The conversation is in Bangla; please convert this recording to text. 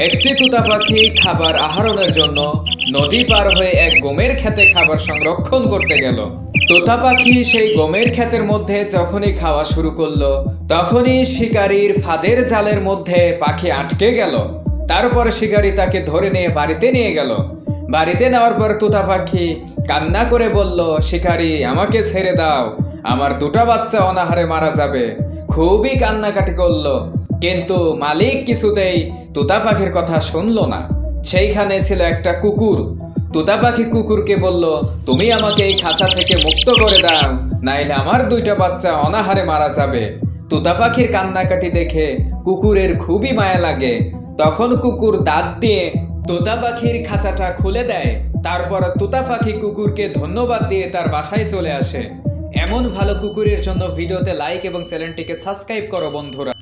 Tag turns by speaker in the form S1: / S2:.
S1: একটি তোতা পাখি খাবার আহরণের জন্য নদী পার হয়ে এক গমের ক্ষেতে খাবার সংরক্ষণ করতে গেল। তোতা পাখি সেই গমের ক্ষেতের মধ্যে যখনই খাওয়া শুরু করলো, তখনই শিকারীর ফাঁদের জালের মধ্যে পাখি আটকে গেল। তারপর শিকারী তাকে ধরে নিয়ে বাড়িতে নিয়ে গেল। বাড়িতে নেওয়ার পর তোতা পাখি কান্না করে বলল, শিকারী আমাকে ছেড়ে দাও, আমার দুটো বাচ্চা অনাহারে মারা যাবে। খুবই কান্নাকাটি করলো, কিন্তু মালিক কিছুতেই তোতা পাখির কথা শুনলো না। সেইখানে ছিল একটা কুকুর। তোতা পাখি কুকুরকে বলল, তুমি আমাকে এই খাঁচা থেকে মুক্ত করে দাও, নাইলে আমার দুইটা বাচ্চা অনাহারে মারা যাবে। তোতা পাখির কান্নাকাটি দেখে কুকুরের খুবই মায়া লাগে। তখন কুকুর দাঁত দিয়ে তোতা পাখির খাঁচাটা খুলে দেয়। তারপর তোতা পাখি কুকুরকে ধন্যবাদ দিয়ে তার বাসায় চলে আসে। এমন ভালো কুকুরের জন্য ভিডিওতে লাইক এবং চ্যানেলটিকে সাবস্ক্রাইব করো বন্ধুরা।